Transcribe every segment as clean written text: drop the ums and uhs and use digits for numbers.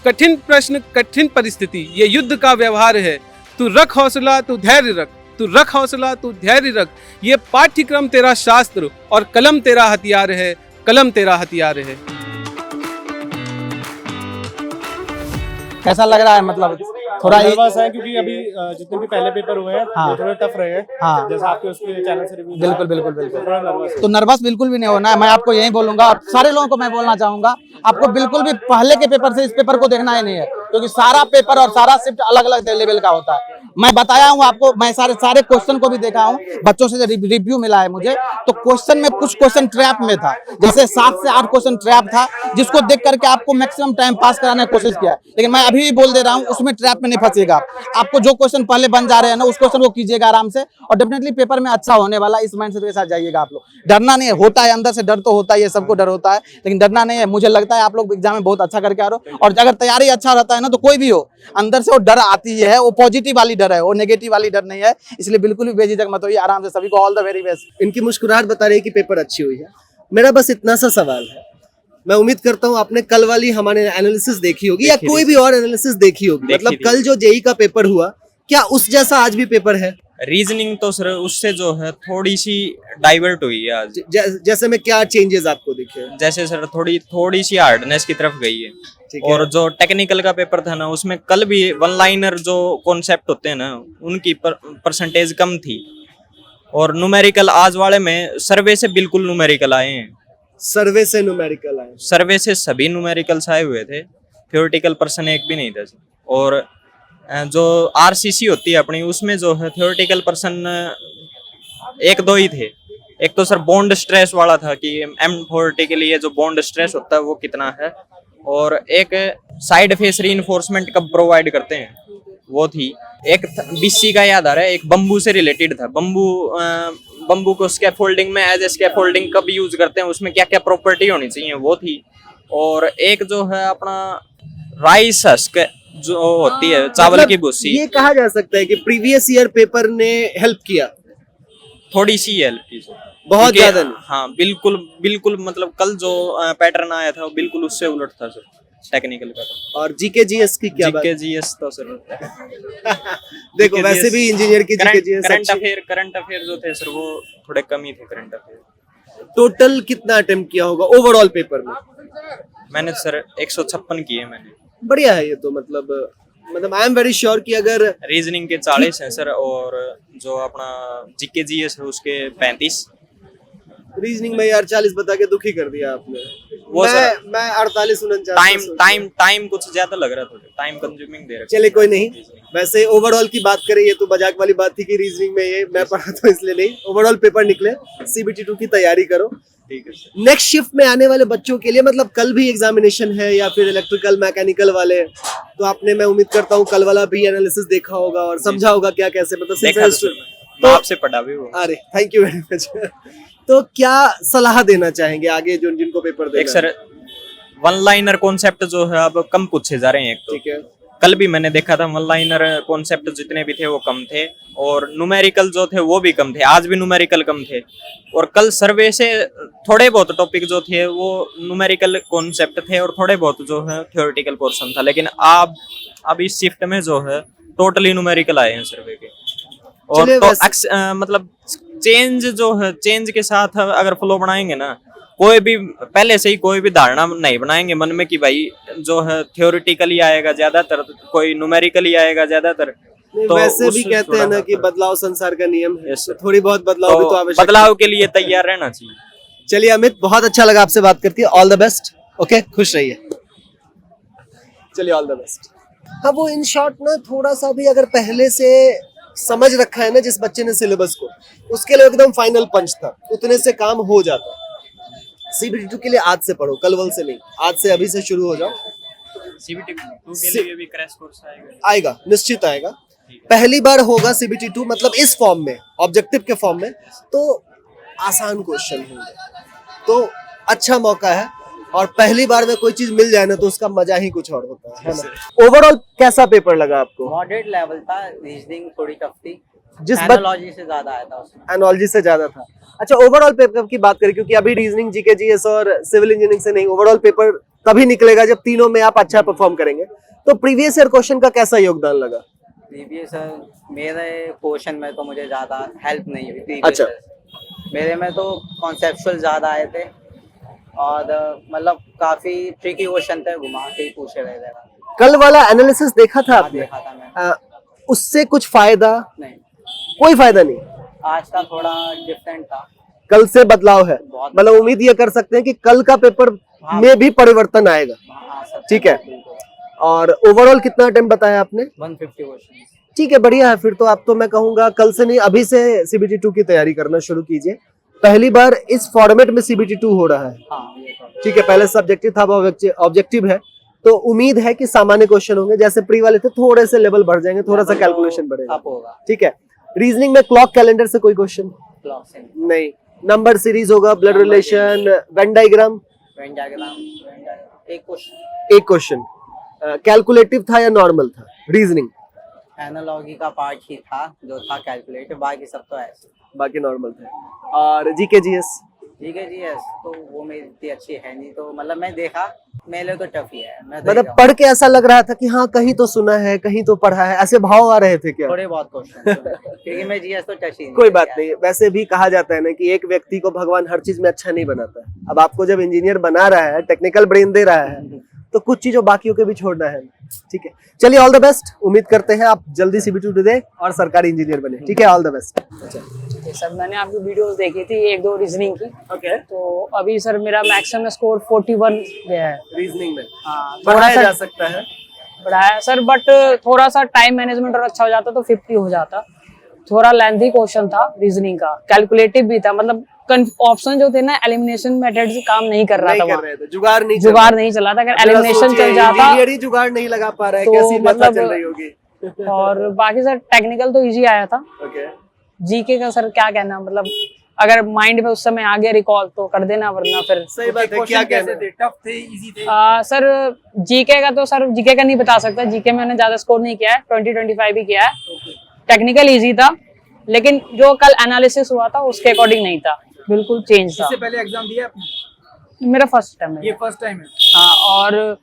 कठिन प्रश्न, कठिन परिस्थिति, ये युद्ध का व्यवहार है। तू रख हौसला, तू धैर्य रख, तू रख हौसला, तू धैर्य रख। ये पाठ्यक्रम तेरा शास्त्र और कलम तेरा हथियार है, कलम तेरा हथियार है। कैसा लग रहा है? मतलब थोड़ा नर्वस है क्योंकि अभी जितने भी पहले पेपर हुए हैं हाँ। वो थोड़े टफ रहे हैं। हाँ। जैसा आपके उसके चैनल से रिव्यू बिल्कुल बिल्कुल बिल्कुल। थोड़ा नर्वस तो नर्वस बिल्कुल भी नहीं होना है। मैं आपको यही बोलूंगा, और सारे लोगों को मैं बोलना चाहूंगा, आपको बिल्कुल भी पहले के पेपर से इस पेपर को देखना ही नहीं है, क्योंकि सारा पेपर और सारा शिफ्ट अलग अलग लेवल का होता है। मैं बताया हूँ आपको, मैं सारे क्वेश्चन को भी देखा हूँ, बच्चों से रिव्यू मिला है मुझे, तो क्वेश्चन में कुछ क्वेश्चन ट्रैप में था, जैसे 7 से 8 क्वेश्चन ट्रैप था, जिसको देख करके आपको मैक्सिमम टाइम पास कराने की कोशिश किया। लेकिन मैं अभी भी बोल दे रहा हूँ, उसमें ट्रैप में नहीं फंसिएगा। आपको जो क्वेश्चन पहले बन जा रहे हैं ना, उस क्वेश्चन को कीजिएगा आराम से, और डेफिनेटली पेपर में अच्छा होने वाला, इस माइंडसेट के साथ जाइएगा आप लोग। डरना नहीं है, होता है अंदर से डर तो होता ही है, सबको डर होता है, लेकिन डरना नहीं है। मुझे लगता है आप लोग एग्जाम में बहुत अच्छा करके आ रहे हो, और अगर तैयारी अच्छा रहता है ना, तो कोई भी हो अंदर से वो डर आती है, वो पॉजिटिव वाली डर है, वो नेगेटिव वाली डर नहीं है। इसलिए बिल्कुल भी बेझिझक मत होइए, आराम से। सभी को ऑल द वेरी बेस्ट। इनकी मुस्कुराहट बता रही है कि पेपर अच्छी हुई है। मेरा बस इतना सा सवाल है, मैं उम्मीद करता हूँ आपने कल वाली हमारे एनालिसिस देखी होगी या कोई भी और एनालिसिस देखी होगी। मतलब कल जो जेई का पेपर हुआ, क्या उस जैसा आज भी पेपर है? रीजनिंग तो सर उससे जो है थोड़ी सी डाइवर्ट हुई है आज। जैसे में क्या चेंजेस आपको दिखे? जैसे सर थोड़ी सी हार्डनेस की तरफ गई है। और जो टेक्निकल का पेपर था ना, उसमें कल भी वन लाइनर जो कॉन्सेप्ट होते हैं ना, उनकी परसेंटेज कम थी। और न्यूमेरिकल आज वाले में सर्वे से बिल्कुल न्यूमेरिकल आए हैं। सर्वे से न्यूमेरिकल आए? सर्वे से सभी न्यूमेरिकल्स आए हुए थे, थ्योरेटिकल पर्सन एक भी नहीं था। और जो आरसीसी होती है अपनी, उसमें जो है थ्योरेटिकल पर्सन 1-2 ही थे। एक तो सर बॉन्ड स्ट्रेस वाला था कि M40 के लिए जो बॉन्ड स्ट्रेस होता है वो कितना है, और एक साइड फेस रीइंफोर्समेंट कब प्रोवाइड करते हैं वो थी। एक बीसी का याद आ रहा है, एक बम्बू से रिलेटेड था। बम्बू को स्कैफोल्डिंग में एज ए स्कैफोल्डिंग कब यूज करते हैं, उसमें क्या क्या प्रॉपर्टी होनी चाहिए, वो थी। और एक जो है अपना राइस हस्क जो होती है, चावल मतलब की भूसी, ये कहा जा सकता है कि प्रीवियस ईयर पेपर ने हेल्प किया? थोड़ी सी हेल्प की सर, बहुत ज्यादा नहीं। हाँ बिल्कुल बिल्कुल। मतलब कल जो पैटर्न आया था वो बिल्कुल उससे उलट था सर, टेक्निकल का। और जीके जीएस की क्या बात? जीके जीएस तो सर देखो वैसे भी इंजीनियर की जीके जीएस करंट अफेयर जो थे सर वो थोड़े कम ही थे। करंट अफेयर टोटल कितना अटेम्प्ट किया होगा ओवरऑल पेपर में? मैंने सर 156 किए मैंने। बढ़िया है ये तो। मतलब आई एम वेरी श्योर कि अगर रीजनिंग के 40 हैं सर, और जो अपना जीके जीएस है उसके 35। रीजनिंग में यार 40 बता के दुखी कर दिया आपने। वो मैं 48-49 टाइम कुछ ज्यादा लग रहा था, टाइम कंज्यूमिंग दे रहा। चले कोई नहीं। वैसे ओवरऑल की बात करें, ये तो मजाक वाली बात थी कि रीजनिंग में ये मैं पढ़ा तो इसलिए नहीं। ओवरऑल पेपर निकले, सीबीटी 2 की तैयारी करो। ठीक है सर। नेक्स्ट शिफ्ट में आने वाले बच्चों के लिए मतलब कल भी एग्जामिनेशन है या फिर इलेक्ट्रिकल मैकेनिकल वाले, तो आपने मैं उम्मीद करता हूँ कल वाला भी एनालिसिस देखा होगा और समझा होगा क्या कैसे। मतलब तो आपसे पढ़ा भी वो। अरे थैंक यू वेरी मच। तो क्या सलाह देना चाहेंगे आगे जो जिनको पेपर देना? एक सर वन लाइनर कॉन्सेप्ट जो है अब कम पूछे जा रहे हैं। एक तो ठीक है, कल भी मैंने देखा था वन लाइनर कॉन्सेप्ट जितने भी थे वो कम थे, और न्यूमेरिकल जो थे वो भी कम थे। आज भी न्यूमेरिकल कम थे, और कल सर्वे से थोड़े बहुत टॉपिक जो थे वो न्यूमेरिकल कॉन्सेप्ट थे, और थोड़े बहुत जो है थ्योरेटिकल पोर्शन था। लेकिन अब इस शिफ्ट में जो है टोटली न्यूमेरिकल आए हैं सर्वे के। और तो मतलब चेंज जो है, चेंज के साथ अगर फ्लो बनाएंगे ना, कोई भी पहले से ही कोई भी धारणा नहीं बनाएंगे मन में कि भाई जो है थ्योरेटिकली आएगा ज्यादातर, कोई न्यूमेरिकली आएगा ज्यादातर। तो वैसे भी कहते हैं ना कि बदलाव संसार का नियम है। थोड़ी बहुत बदलाव भी तो आवश्यक है। बदलाव के लिए तैयार रहना चाहिए। चलिए अमित, बहुत अच्छा लगा आपसे बात करके। All the best. ओके, खुश रहिए। चलिए ऑल द बेस्ट। हाँ, वो इन शॉर्ट ना थोड़ा सा भी अगर पहले से समझ रखा है ना जिस बच्चे ने सिलेबस को, उसके लिए एकदम फाइनल पंच था, उतने से काम हो जाता। सीबीटी 2 के लिए आज से पढ़ो, कल वल से नहीं, आज से अभी से शुरू हो जाओ। सीबीटी 2 के लिए भी क्रैश कोर्स आएगा, निश्चित आएगा। पहली बार होगा सीबीटी 2, मतलब इस फॉर्म में, ऑब्जेक्टिव के फॉर्म में, तो आसान क्वेश्चन होंगे, तो अच्छा मौका है। और पहली बार में कोई चीज मिल जाए ना तो उसका मजा ही कुछ और होता है ना। ओवरऑल कैसा पेपर लगा आपको? मॉडरेट लेवल था, रीजनिंग थोड़ी टफ थी, जिस एनालॉजी से ज्यादा आया था उसमें। एनोलॉजी से ज्यादा था। अच्छा, ओवरऑल पेपर की बात करें, क्योंकि अभी रीजनिंग, जीके, जीएस और सिविल इंजीनियरिंग से नहीं, ओवरऑल पेपर तभी निकलेगा जब तीनों में आप अच्छा परफॉर्म करेंगे। तो प्रीवियस ईयर क्वेश्चन का कैसा योगदान लगा? प्रीवियस मेरे क्वेश्चन में तो मुझे ज्यादा हेल्प नहीं हुई थी। अच्छा। मेरे में तो कॉन्सेप्चुअल ज्यादा आए थे और मतलब काफी ट्रिकी क्वेश्चन थे, घुमा के पूछे गए थे। कल वाला एनालिसिस देखा था आपने? देखा था मैंने। उससे कुछ फायदा? नहीं, कोई फायदा नहीं। आज का थोड़ा डिफरेंट था। कल से बदलाव है, बहुत मतलब उम्मीद ये कर सकते हैं कि कल का पेपर में भी परिवर्तन आएगा। ठीक है। और ओवरऑल कितना अटेम्प्ट बताया आपने? 150 क्वेश्चन। ठीक है, बढ़िया है। फिर तो आप तो मैं कहूंगा कल से नहीं, अभी से CBT 2 की तैयारी करना शुरू कीजिए। पहली बार इस फॉर्मेट में CBT 2 हो रहा है। हाँ, ये तो ठीक है, पहले सब्जेक्टिव था, अब ऑब्जेक्टिव है, तो उम्मीद है कि सामान्य क्वेश्चन होंगे। जैसे प्री वाले थे, थोड़े से लेवल बढ़ जाएंगे, थोड़ा सा कैलकुलेशन बढ़ेगा। अप होगा। ठीक है। रीजनिंग में क्लॉक कैलेंडर से कोई क्वेश्चन क्लॉक से नहीं, नंबर सीरीज होगा, blood relation, Venn diagram, Venn diagram, एक क्वेश्चन। एक क्वेश्चन। कैलकुलेटिव था या नॉर्मल था? रीजनिंग एनालॉजी का पार्ट ही था जो था कैलकुलेटिव, बाकी सब तो ऐसे। बाकी नॉर्मल थे। और जीके जीएस? ठीक है जी, यस, तो वो मेरी इतनी अच्छी है नहीं, तो मतलब मैं देखा, मेरे लिए तो टफ ही है। मैं देख मतलब रहा हूँ। पढ़ के ऐसा लग रहा था कि हाँ कहीं तो सुना है, कहीं तो पढ़ा है, ऐसे भाव आ रहे थे क्या? थोड़े बहुत क्वेश्चन क्योंकि मैं जीएस तो टच ही नहीं कोई किया बात है। नहीं। वैसे भी कहा जाता है ना कि एक व्यक्ति को भगवान हर चीज में अच्छा नहीं बनाता है। अब आपको जब इंजीनियर बना रहा है, टेक्निकल ब्रेन दे रहा है, तो कुछ चीजों बाकियों के भी छोड़ना है। ठीक है, चलिए, ऑल द बेस्ट। उम्मीद करते हैं आप जल्दी CBT 2 दे और सरकारी इंजीनियर बने। ठीक है, ऑल द बेस्ट। सर मैंने आपकी वीडियोस देखी थी, एक दो रीजनिंग की। ओके। तो अभी सर मेरा मैक्सिमम स्कोर 41 गया है। रीजनिंग में हाँ, बढ़ाया जा सकता है। बढ़ाया सर, बट थोड़ा सा टाइम मैनेजमेंट और अच्छा हो जाता तो 50 हो जाता। थोड़ा लेंथी क्वेश्चन था रीजनिंग का, कैलकुलेटिव भी था, मतलब ऑप्शन जो थे ना एलिमिनेशन मेथड से काम नहीं कर रहा नहीं था कर वहाँ। रहे थे, जुगाड़ जुगाड़ नहीं चला था। अगर एलिमिनेशन चल जाता इंजीनियर ही जुगाड़ नहीं लगा पा रहा है, तो कैसी मतलब मतलब चल रही होगी। और बाकी सर टेक्निकल तो इजी आया था। ओके। जीके का सर क्या कहना, मतलब अगर माइंड में उस समय आ गया रिकॉल तो कर देना, वरना फिर सही बात है। क्या कहते थे? टफ थे, इजी थे? सर जीके का तो सर जीके का नहीं बता सकता। जीके में मैंने ज्यादा स्कोर नहीं किया है, 20-25 ही किया है। टेक्निकल इजी था, लेकिन जो कल एनालिसिस हुआ था उसके अकॉर्डिंग नहीं था, बिल्कुल चेंज था। इससे पहले एग्जाम दिया आपने? मेरा फर्स्ट टाइम है ये फर्स्ट टाइम है? हाँ। और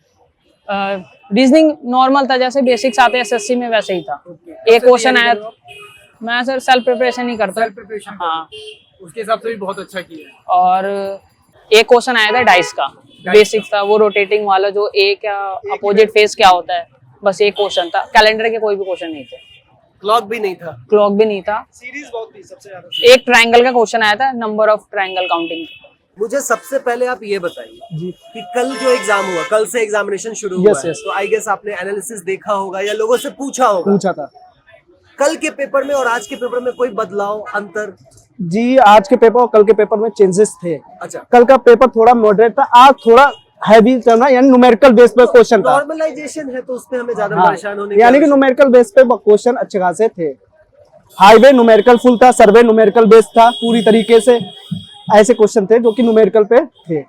रीजनिंग नॉर्मल था, जैसे बेसिक्स आते हैं SSC में वैसे ही था। एक क्वेश्चन आया, मैं सर सेल्फ प्रिपरेशन ही करता सेल्फ प्रिपरेशन? हाँ। उसके हिसाब से भी बहुत अच्छा किया है। और एक क्वेश्चन आया था डाइस का, बेसिक था वो, रोटेटिंग वाला जो ए क्या अपोजिट फेस क्या होता है, बस एक क्वेश्चन था। कैलेंडर के कोई भी क्वेश्चन नहीं थे। क्लॉक भी नहीं था? क्लॉक भी नहीं था। सीरीज बहुत थी सबसे ज्यादा। एक ट्रायंगल का क्वेश्चन आया था, नंबर ऑफ ट्रायंगल काउंटिंग। मुझे सबसे पहले आप ये बताइए जी कि कल जो एग्जाम हुआ, कल से एग्जामिनेशन शुरू हुआ है, तो आई गेस आपने एनालिसिस देखा होगा या लोगों से पूछा होगा? पूछा था। कल के पेपर में और आज के पेपर में कोई बदलाव, अंतर? जी, आज के पेपर और कल के पेपर में चेंजेस थे। अच्छा। कल का पेपर थोड़ा मॉडरेट था, आज थोड़ा हैवी चल रहा, यानी न्यूमेरिकल बेस पे क्वेश्चन था। नॉर्मलाइजेशन है तो उसमें हमें ज्यादा हाँ, परेशान होने यानी कि न्यूमेरिकल बेस पे क्वेश्चन अच्छे खासे थे। हाईवे न्यूमेरिकल फुल था, सर्वे न्यूमेरिकल बेस था पूरी तरीके से। ऐसे क्वेश्चन थे जो कि न्यूमेरिकल पे थे।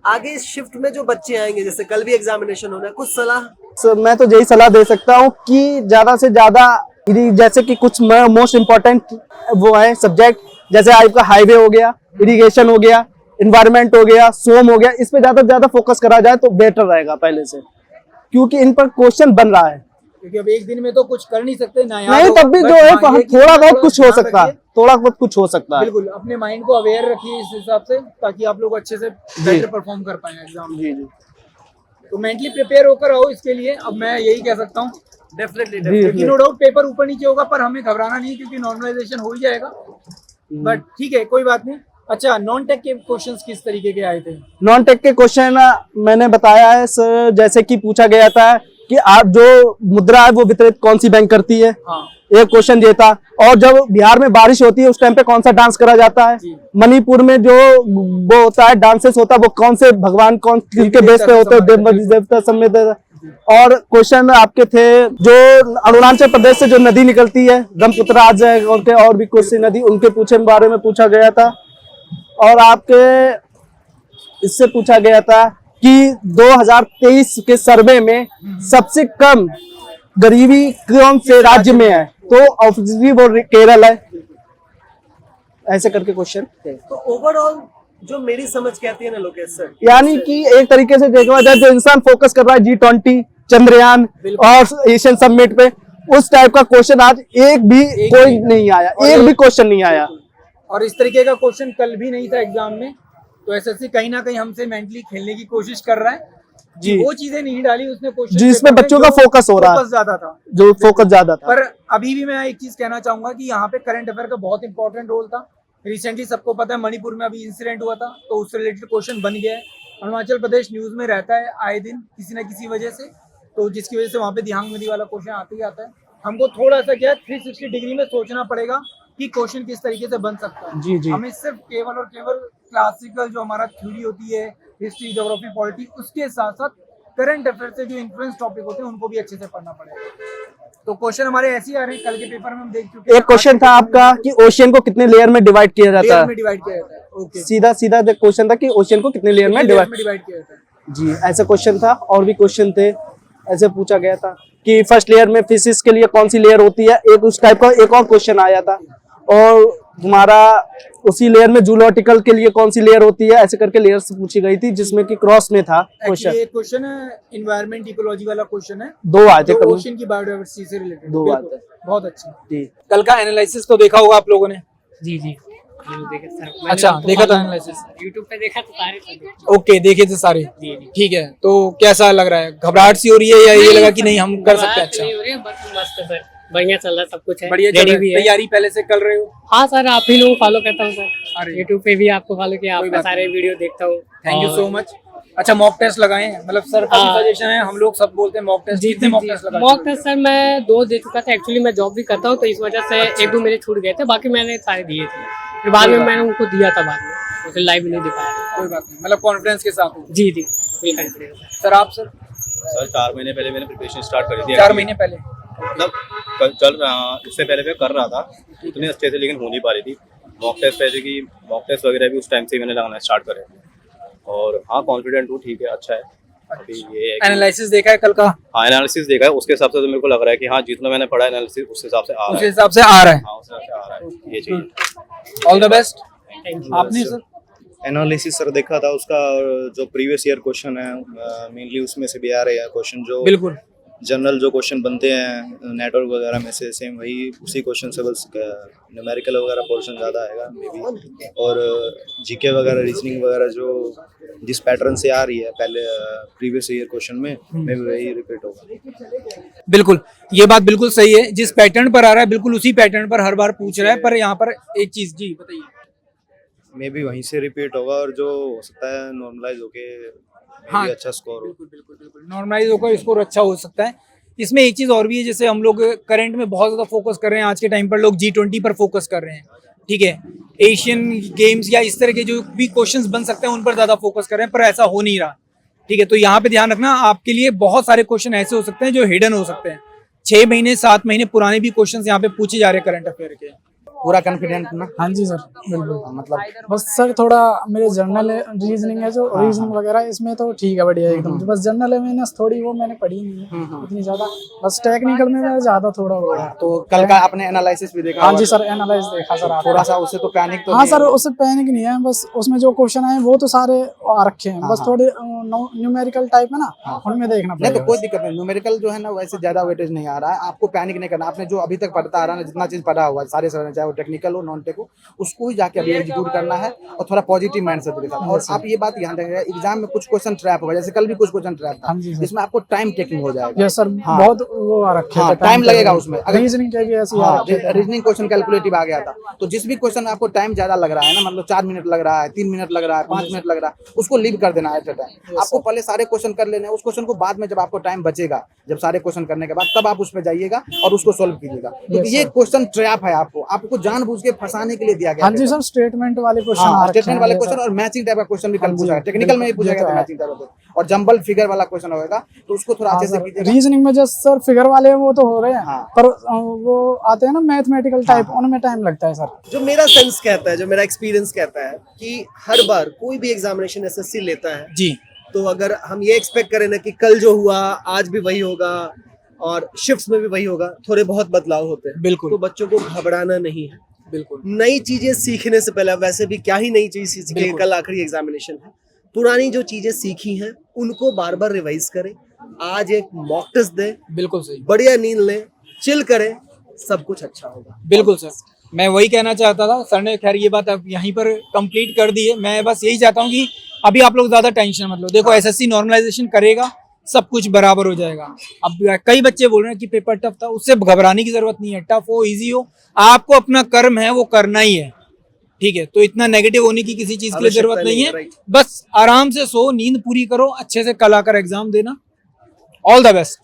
आगे इस शिफ्ट में जो बच्चे आएंगे, जैसे कल भी एग्जामिनेशन होना है, कुछ सलाह? सर मैं तो यही सलाह दे सकता हूँ कि ज्यादा से ज्यादा जैसे कि कुछ मोस्ट इम्पोर्टेंट वो है सब्जेक्ट, जैसे आपका हाईवे हो गया, इरिगेशन हो गया, इन्वायरमेंट हो गया, सोम हो गया, इस पे ज्यादा से ज्यादा फोकस करा जाए तो बेटर रहेगा पहले से, क्योंकि इन पर क्वेश्चन बन रहा है। क्योंकि अब एक दिन में तो कुछ कर नहीं सकते ना, नहीं तब भी जो है थोड़ा बहुत कुछ हो सकता है, थोड़ा बहुत कुछ हो सकता है। बिल्कुल अपने माइंड को अवेयर रखिए इस हिसाब से, ताकि आप लोग अच्छे से बेटर परफॉर्म कर पाए एग्जाम में। जी जी, तो मेंटली प्रिपेयर होकर आओ इसके लिए। अब मैं यही कह सकता हूँ, डेफिनेटली नो डाउट पेपर ऊपर नीचे होगा, पर हमें घबराना नहीं, क्योंकि नॉर्मलाइजेशन हो ही जाएगा। बट ठीक है, कोई बात नहीं। अच्छा, नॉन टेक के क्वेश्चंस किस तरीके के आए थे? नॉन टेक के क्वेश्चन मैंने बताया है सर, जैसे कि पूछा गया था कि आप जो मुद्रा है वो वितरित कौन सी बैंक करती है, हाँ। एक क्वेश्चन ये था। और जब बिहार में बारिश होती है उस टाइम पे कौन सा डांस करा जाता है? मणिपुर में जो वो होता है डांसेस होता है वो कौन से भगवान कौन के बेस पे होते हैं? देवता समेत। और क्वेश्चन आपके थे जो अरुणाचल प्रदेश से जो नदी निकलती है ब्रह्मपुत्र और भी कोसी नदी, उनके बारे में पूछा गया था। और आपके इससे पूछा गया था कि 2023 के सर्वे में सबसे कम गरीबी कौन से राज्य में है, तो ऑब्वियसली वो केरल है, ऐसे करके क्वेश्चन। तो ओवरऑल जो मेरी समझ कहती है ना लोकेश सर, यानी कि एक तरीके से देखा जाए जो इंसान फोकस कर रहा है G20, चंद्रयान और एशियन समिट पे, उस टाइप का क्वेश्चन आज एक भी कोई नहीं आया, एक भी क्वेश्चन नहीं आया। और इस तरीके का क्वेश्चन कल भी नहीं था एग्जाम में। तो एसएससी कहीं ना कहीं हमसे मेंटली खेलने की कोशिश कर रहा है जी, वो चीजें नहीं डाली उसने क्वेश्चन जिसमें बच्चों का फोकस हो रहा है, फोकस ज्यादा था, जो फोकस ज्यादा था। पर अभी भी मैं एक चीज कहना चाहूंगा कि यहाँ पे करंट अफेयर का बहुत इंपॉर्टेंट रोल था। रिसेंटली सबको पता है मणिपुर में अभी इंसिडेंट हुआ था, तो उससे रिलेटेड क्वेश्चन बन गया है। अरुणाचल प्रदेश न्यूज में रहता है आए दिन किसी न किसी वजह से, तो जिसकी वजह से वहाँ पे दिहांग नदी वाला क्वेश्चन आता ही आता है। हमको थोड़ा सा क्या 360 डिग्री में सोचना पड़ेगा कि क्वेश्चन किस तरीके से बन सकता है। जी जी, हमें सिर्फ केवल और केवल क्लासिकल जो हमारा थ्योरी होती है, हिस्ट्री, ज्योग्राफी, पॉलिटी, उसके साथ साथ करंट अफेयर से जो इन्फ्लुएंस टॉपिक होते हैं उनको भी अच्छे से पढ़ना पड़ेगा। तो क्वेश्चन हमारे ऐसे ही आ रहे हैं, कल के पेपर में हम देख चुके हैं। एक क्वेश्चन था आपका कि ओशियन को कितने लेयर में डिवाइड किया जाता लेयर है, में डिवाइड किया जाता है। ओके, सीधा सीधा क्वेश्चन था कि ओशियन को कितने लेयर में डिवाइड डिवाइड किया जाता है। जी, ऐसा क्वेश्चन था। और भी क्वेश्चन थे, ऐसे पूछा गया था कि फर्स्ट लेयर में फिशिस के लिए कौन सी लेयर होती है, एक उस टाइप का एक और क्वेश्चन आया था। और हमारा उसी लेयर में जूलॉजिकल के लिए कौन सी लेयर होती है, ऐसे करके लेयर से पूछी गई थी, जिसमें कि क्रॉस में था क्वेश्चन। ये क्वेश्चन एनवायरमेंट इकोलॉजी वाला क्वेश्चन है, दो आए थे, ओशन की बायोडायवर्सिटी से रिलेटेड। दो आए थे। बहुत अच्छा जी, कल का एनालिसिस तो देखा होगा आप लोगों ने? जी जी देखे सर। अच्छा, देखा था एनालिसिस? यूट्यूब पे देखा तो सारे। ओके, देखे थे सारे। ठीक है, तो कैसा लग रहा है? घबराहट सी हो रही है या ये लगा कि नहीं हम कर सकते हैं? अच्छा, नहीं हो रही है, बस मस्त है सर, बढ़िया चल रहा है, सब कुछ है, बढ़िया चल रहा है। भी है। तैयारी पहले से कर रहे हो? हाँ सर, आप ही लोग फॉलो करता हूँ सर, अरे यूट्यूब पे भी आपको फॉलो किया, कोई आपका बात सारे वीडियो देखता हूँ। Thank you so much. अच्छा, मॉक टेस्ट लगाए हैं, मतलब सर का हाँ। सजेशन है, हम लोग सब बोलते हैं मॉक टेस्ट। जितने मॉक टेस्ट लगा मॉक टेस्ट सर मैं 2 दे चुका था, एक्चुअली मैं जॉब भी करता हूँ तो इस वजह से 1-2 मेरे छूट गए थे, बाकी मैंने सारे दिए थे। फिर बाद में मैंने उनको दिया था, बाद में फिर लाइव नहीं दिखाया था। कोई बात नहीं, मतलब कॉन्फिडेंस के साथ हो। जी जी फुल कॉन्फिडेंस। सर आप? सर 4 महीने पहले मैंने प्रिपरेशन स्टार्ट करी थी। 4 महीने पहले मतलब उससे पहले मैं कर रहा था इतने अच्छे से, लेकिन हो नहीं पा रही थी। मॉक टेस्ट पहले की मॉक टेस्ट वगैरह भी उस टाइम से मैंने लगाना स्टार्ट करे, और हाँ कॉन्फिडेंट हूँ, ठीक है, अच्छा है। अभी ये एनालिसिस देखा है कल का? हाँ, एनालिसिस देखा है, उसके हिसाब से तो मेरे को लग रहा है कि हाँ जितना मैंने पढ़ा एनालिसिस उस हिसाब से आ रहा है। उस हिसाब से आ रहा है। हाँ, उस हिसाब से आ रहा है, ये चाहिए। All the best. आपने सर? एनालिसिस सर देखा था उसका, और जो प्रीवियस ईयर क्वेश्चन है मेनली उसमें से भी आ रहे हैं क्वेश्चन, जो बिल्कुल जनरल जो क्वेश्चन बनते हैं नेटवर्क वगैरह में से, सेम वही उसी क्वेश्चन से, बस न्यूमेरिकल वगैरह पोर्शन ज़्यादा आएगा मे बी। और जीके वगैरह, रीजनिंग वगैरह जो जिस पैटर्न से आ रही है पहले प्रीवियस ईयर क्वेश्चन में भी वही रिपीट होगा। बिल्कुल, ये बात बिल्कुल सही है, जिस पैटर्न पर आ रहा है बिल्कुल उसी पैटर्न पर हर बार पूछ रहा है। पर यहाँ पर एक चीज, जी बताइए। मे बी वहीं से रिपीट होगा, और जो हो सकता है नॉर्मलाइज होके हाँ, अच्छा स्कोर हो। बिल्कुल नॉर्मलाइज होकर स्कोर अच्छा हो सकता है। इसमें एक चीज और भी है, जैसे हम लोग करंट में बहुत ज्यादा फोकस कर रहे हैं, आज के टाइम पर लोग G20 पर फोकस कर रहे हैं, ठीक है, एशियन गेम्स या इस तरह के जो भी क्वेश्चंस बन सकते हैं उन पर ज्यादा फोकस कर रहे हैं, पर ऐसा हो नहीं रहा, ठीक है। तो यहाँ पे ध्यान रखना, आपके लिए बहुत सारे क्वेश्चन ऐसे हो सकते हैं जो हिडन हो सकते हैं। 6 महीने 7 महीने पुराने भी क्वेश्चन यहाँ पे पूछे जा रहे हैं करंट अफेयर के। पूरा कॉन्फिडेंट ना? हाँ जी सर, बिल्कुल। मतलब बस सर थोड़ा मेरे जर्नल रीजनिंग है जो रीजनिंग वगैरह, इसमें तो ठीक है, बढ़िया एकदम। बस जर्नल अवेयरनेस थोड़ी वो मैंने पढ़ी नहीं है इतनी ज्यादा, बस टेक्निकल में मैं ज्यादा थोड़ा हो गया। तो कल का आपने एनालिसिस भी देखा? हाँ जी सर, एनालाइज देखा सर। थोड़ा सा उससे तो पैनिक तो? हाँ सर, उससे पैनिक नहीं है, बस उसमें जो क्वेश्चन आए वो तो सारे आ रखे हैं, बस थोड़े न्यूमेरिकल टाइप है ना, उनमें देखना नहीं पड़ेगा। तो कोई दिक्कत नहीं, न्यूमेरिकल जो है ना वैसे ज्यादा वेटेज नहीं आ रहा है, आपको पैनिक नहीं करना। आपने जो अभी तक पढ़ता आ रहा है, जितना चीज पढ़ा हुआ है सारे सर, चाहे वो टेक्निकल हो नॉन टेक हो, उसको ही जाके अभी एग्जीक्यूट करना है, और थोड़ा पॉजिटिव माइंडसेट के साथ। और आप ये बात ध्यान रखिएगा, एग्जाम में कुछ क्वेश्चन ट्रैप होगा, जैसे कल भी कुछ क्वेश्चन ट्रैप था, जिसमें आपको टाइम टेकिंग हो जाएगा। यस सर, बहुत वो आ रखे थे, टाइम लगेगा उसमें। रीजनिंग के भी ऐसे रीजनिंग क्वेश्चन कैलकुलेटिव आ गया था, तो जिस भी क्वेश्चन में आपको टाइम ज्यादा लग रहा है ना, मतलब 4 मिनट लग रहा है, 3 मिनट लग रहा है, 5 मिनट लग रहा है, उसको लीव कर देना है एट अ टाइम। आपको पहले सारे क्वेश्चन कर लेने हैं, उस क्वेश्चन को बाद में जब आपको टाइम बचेगा, जब सारे क्वेश्चन करने के बाद, तब आप उस पर जाइएगा और उसको सोल्व कीजिएगा, क्योंकि ये क्वेश्चन ट्रैप है, आपको जानबूझ के फंसाने के लिए दिया गया है। हाँ जी सर, स्टेटमेंट वाले क्वेश्चन, स्टेटमेंट वाले क्वेश्चन और मैचिंग टाइप का क्वेश्चन भी कल पूछा है, टेक्निकल में भी पूछा गया था मैचिंग टाइप, और जंबल फिगर वाला क्वेश्चन होगा, तो उसको थोड़ा अच्छे से कीजिएगा। रीजनिंग में जो सर फिगर वाले वो तो हो रहे हैं, पर वो आते हैं ना मैथमेटिकल टाइप, उनमें टाइम लगता है सर। जो मेरा सेंस कहता है, जो मेरा एक्सपीरियंस कहता है कि हर बार कोई भी एग्जामिनेशन एसएससी लेता है जी, तो अगर हम ये एक्सपेक्ट करें ना कि कल जो हुआ आज भी वही होगा, और शिफ्ट्स में भी वही होगा, थोड़े बहुत बदलाव होते हैं। बिल्कुल। तो बच्चों को घबराना नहीं है। बिल्कुल। नई चीजें सीखने से पहले, वैसे भी क्या ही नई चीज सीखेंगे, बिल्कुल। कल आखिरी एग्जामिनेशन है। पुरानी जो चीजें सीखी हैं उनको बार बार रिवाइज करें। आज एक मॉक टेस्ट दें, बिल्कुल सही, बढ़िया नींद लें, चिल करें, सब कुछ अच्छा होगा। बिल्कुल सर। मैं वही कहना चाहता था, सर ने खैर ये बात अब यहीं पर कंप्लीट कर दी है। मैं बस यही चाहता हूँ कि अभी आप लोग ज्यादा टेंशन मत लो। देखो एसएससी नॉर्मलाइजेशन करेगा, सब कुछ बराबर हो जाएगा। अब कई बच्चे बोल रहे हैं कि पेपर टफ था, उससे घबराने की जरूरत नहीं है। टफ हो इजी हो, आपको अपना कर्म है वो करना ही है, ठीक है। तो इतना नेगेटिव होने की किसी चीज के लिए जरूरत नहीं है। बस आराम से सो, नींद पूरी करो, अच्छे से कल आकर एग्जाम देना। All the best.